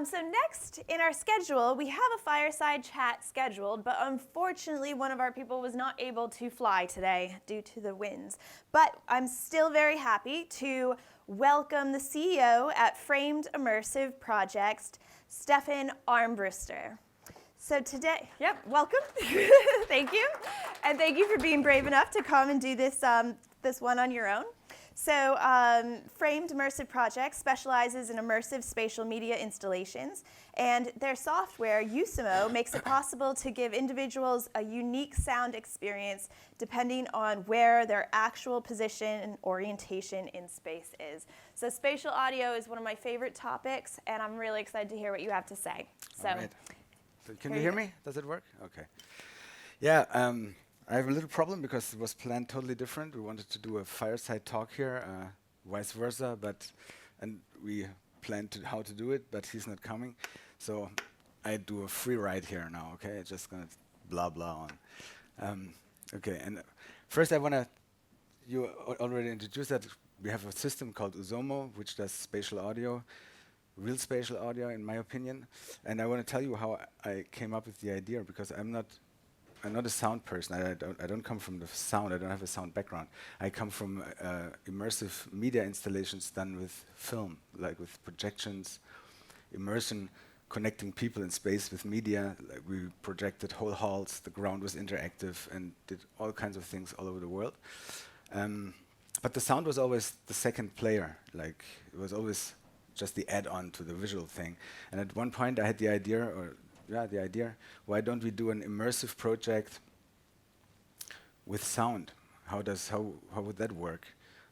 So next in our schedule, we have a fireside chat scheduled, but unfortunately one of our people was not able to fly today due to the winds. But I'm still very happy to welcome the CEO at Framed Immersive Projects, Steffen Armbruster. So today, welcome. Thank you. And thank you for being brave enough to come and do this, this one on your own. So Framed Immersive Projects specializes in immersive spatial media installations, and their software, Usimo, makes it possible to give individuals a unique sound experience depending on where their actual position and orientation in space is. So spatial audio is one of my favorite topics, and I'm really excited to hear what you have to say. So, all right. So can you hear me? Does it work? Okay. Yeah. I have a little problem because it was planned totally different. We wanted to do a fireside talk here, vice versa, and we planned how to do it, but he's not coming. So I do a free ride here now, okay? Just gonna blah blah on. Okay, and first I wanna, you already introduced that we have a system called Usimo, which does spatial audio, real spatial audio in my opinion. And I wanna tell you how I came up with the idea, because I'm not a sound person. I don't come from the sound. I don't have a sound background. I come from immersive media installations done with film, like with projections, immersion, connecting people in space with media. Like we projected whole halls. The ground was interactive and did all kinds of things all over the world. But the sound was always the second player. Like it was always just the add-on to the visual thing. And at one point, I had the idea, why don't we do an immersive project with sound? How would that work?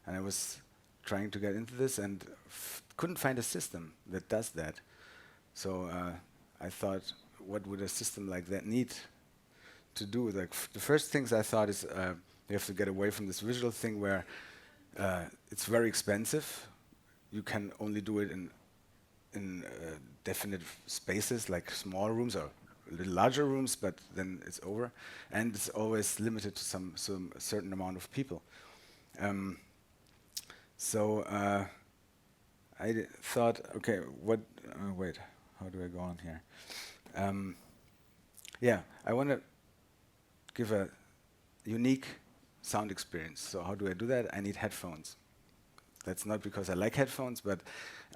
And I was trying to get into this and couldn't find a system that does that. So I thought, what would a system like that need to do? Like the first things I thought is you have to get away from this visual thing where it's very expensive. You can only do it in definite spaces, like small rooms or a little larger rooms, but then it's over. And it's always limited to some certain amount of people. So I thought, okay, wait, how do I go on here? Yeah, I want to give a unique sound experience. So how do I do that? I need headphones. That's not because I like headphones, but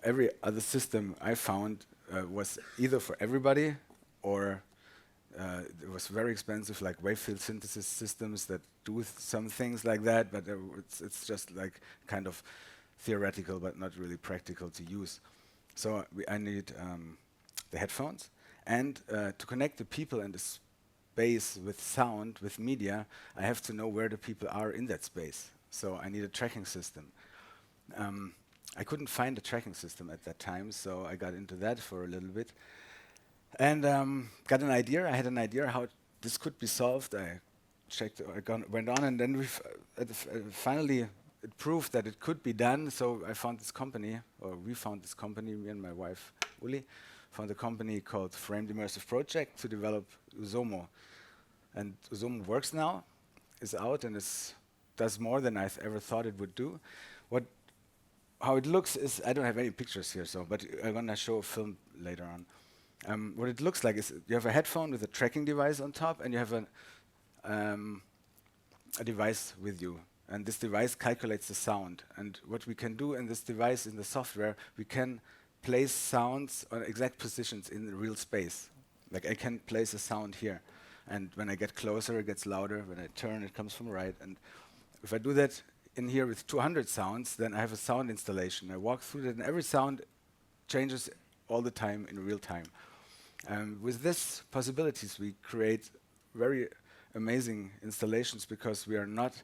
every other system I found was either for everybody or it was very expensive, like wave field synthesis systems that do some things like that, but it's just like kind of theoretical but not really practical to use. So I need the headphones, and to connect the people in the space with sound, with media, I have to know where the people are in that space. So I need a tracking system. I couldn't find a tracking system at that time, so I got into that for a little bit. And got an idea. I had an idea how this could be solved. I checked, went on, and then finally it proved that it could be done. So I found this company, or we found this company, me and my wife, Uli, found a company called Framed Immersive Project to develop Usimo. And Usimo works now, is out, and does more than I ever thought it would do. How it looks is, I don't have any pictures here, but I'm gonna show a film later on. What it looks like is you have a headphone with a tracking device on top, and you have a device with you. And this device calculates the sound. And what we can do in this device, in the software, we can place sounds on exact positions in the real space. Like I can place a sound here. And when I get closer, it gets louder. When I turn, it comes from right. And if I do that in here with 200 sounds, then I have a sound installation. I walk through that, and every sound changes all the time in real time. With this possibilities, we create very amazing installations because we are not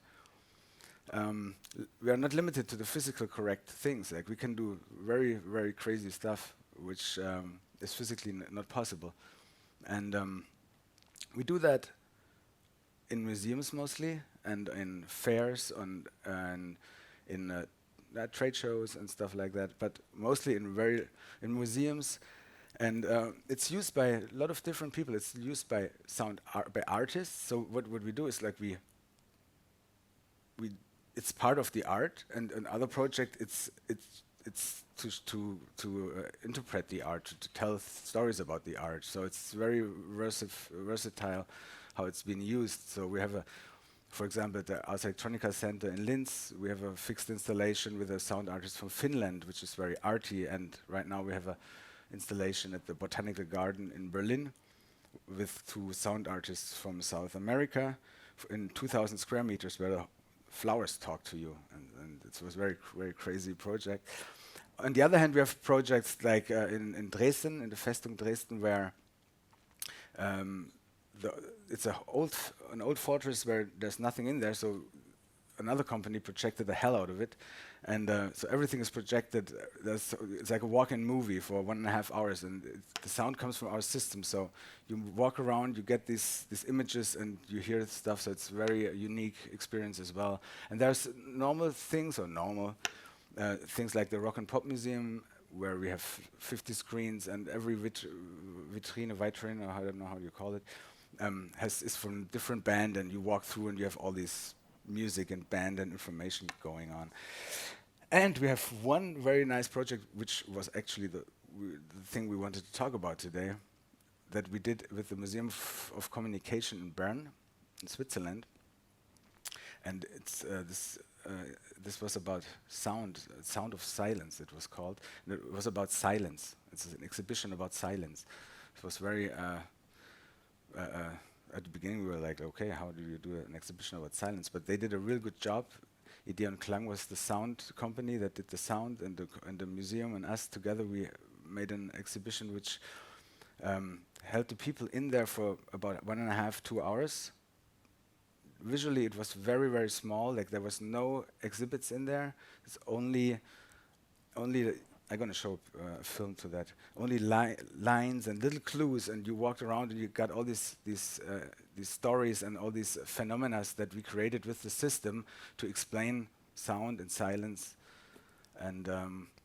limited to the physical correct things. Like we can do very, very crazy stuff, which is physically not possible. And we do that in museums mostly, and in fairs, and in trade shows and stuff like that, but mostly in museums. And it's used by a lot of different people. It's used by by artists. So what we do is like it's part of the art, and another project it's to interpret the art, to tell stories about the art. So it's very versatile how it's been used. So we have for example, at the Ars Electronica Center in Linz, we have a fixed installation with a sound artist from Finland, which is very arty. And right now we have a installation at the Botanical Garden in Berlin with 2 sound artists from South America in 2,000 square meters where the flowers talk to you. And it was a very crazy project. On the other hand, we have projects like in Dresden, in the Festung Dresden, where it's an old fortress where there's nothing in there, so another company projected the hell out of it, and so everything is projected. It's like a walk-in movie for 1.5 hours, and the sound comes from our system. So you walk around, you get these images, and you hear stuff. So it's very unique experience as well. And there's normal things things like the Rock and Pop Museum, where we have 50 screens, and every vitrine, or I don't know how you call it, is from a different band, and you walk through and you have all this music and band and information going on. And we have one very nice project, which was actually the thing we wanted to talk about today, that we did with the Museum of Communication in Bern, in Switzerland. And it's this was about sound of silence, it was called. And it was about silence. It's an exhibition about silence. It was very at the beginning we were like, okay, how do you do an exhibition about silence? But they did a real good job. Idea und Klang was the sound company that did the sound, and the museum and us together, we made an exhibition which held the people in there for about 1.5, 2 hours. Visually it was very small, like there was no exhibits in there. It's only I'm going to show a film to that. Only lines and little clues, and you walked around and you got all these stories and all these phenomena that we created with the system to explain sound and silence. And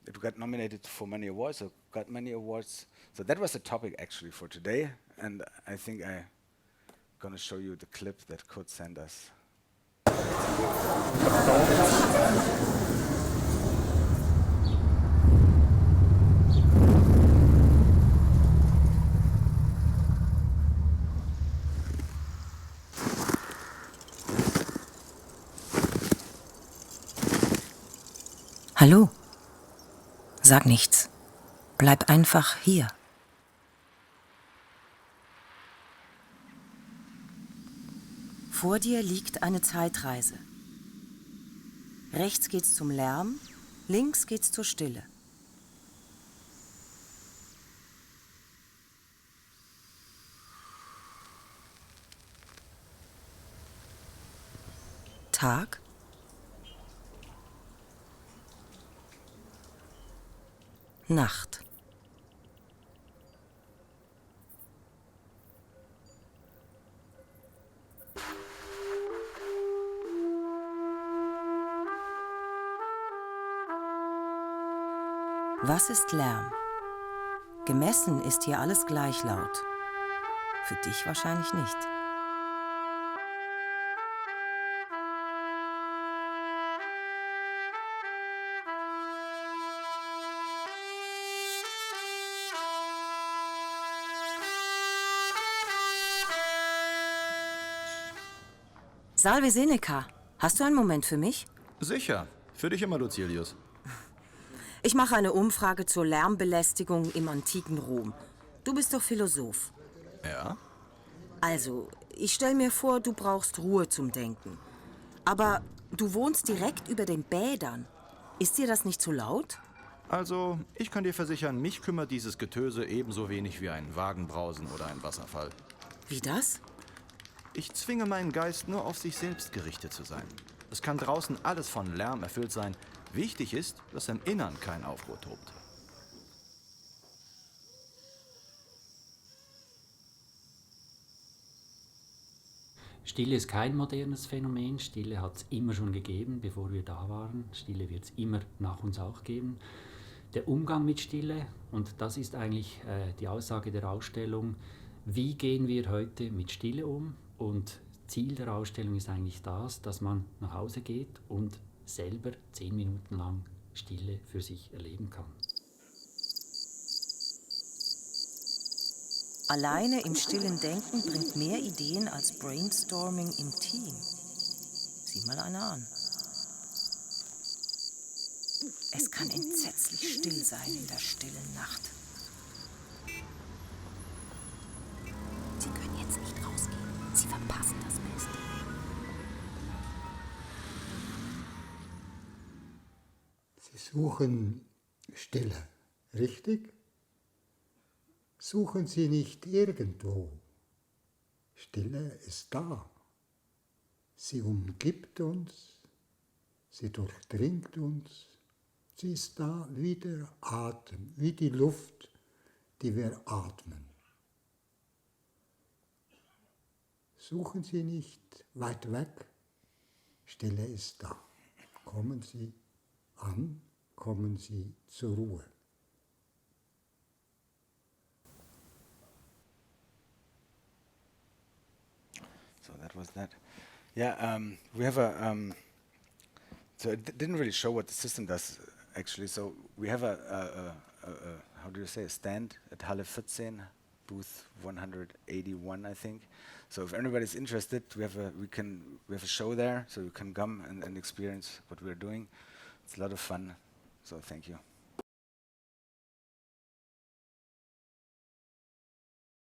it got nominated for many awards, or got many awards. So that was the topic actually for today. And I think I'm going to show you the clip that Kurt sent us. Hallo? Sag nichts. Bleib einfach hier. Vor dir liegt eine Zeitreise. Rechts geht's zum Lärm, links geht's zur Stille. Tag. Nacht. Was ist Lärm? Gemessen ist hier alles gleich laut. Für dich wahrscheinlich nicht. Salve Seneca, hast du einen Moment für mich? Sicher. Für dich immer, Lucilius. Ich mache eine Umfrage zur Lärmbelästigung im antiken Rom. Du bist doch Philosoph. Ja? Also, ich stelle mir vor, du brauchst Ruhe zum Denken. Aber du wohnst direkt über den Bädern. Ist dir das nicht zu laut? Also, ich kann dir versichern, mich kümmert dieses Getöse ebenso wenig wie ein Wagenbrausen oder ein Wasserfall. Wie das? Ich zwinge meinen Geist nur auf sich selbst gerichtet zu sein. Es kann draußen alles von Lärm erfüllt sein. Wichtig ist, dass im Innern kein Aufruhr tobt. Stille ist kein modernes Phänomen. Stille hat es immer schon gegeben, bevor wir da waren. Stille wird es immer nach uns auch geben. Der Umgang mit Stille, und das ist eigentlich die Aussage der Ausstellung, wie gehen wir heute mit Stille um? Und Ziel der Ausstellung ist eigentlich das, dass man nach Hause geht und selber 10 Minuten lang Stille für sich erleben kann. Alleine im stillen Denken bringt mehr Ideen als Brainstorming im Team. Sieh mal einer an. Es kann entsetzlich still sein in der stillen Nacht. Sie können jetzt nicht rausgehen. Sie verpassen das Beste. Sie suchen Stille, richtig? Suchen Sie nicht irgendwo. Stille ist da. Sie umgibt uns, sie durchdringt uns. Sie ist da wie der Atem, wie die Luft, die wir atmen. Suchen Sie nicht weit weg. Stille ist da. Kommen Sie an, kommen Sie zur Ruhe. So that was that. Yeah, we have a. So it didn't really show what the system does actually. So we have a how do you say, a stand at Halle 14, booth 181, I think. So if anybody's interested, we have a show there, so you can come and experience what we're doing. It's a lot of fun. So thank you.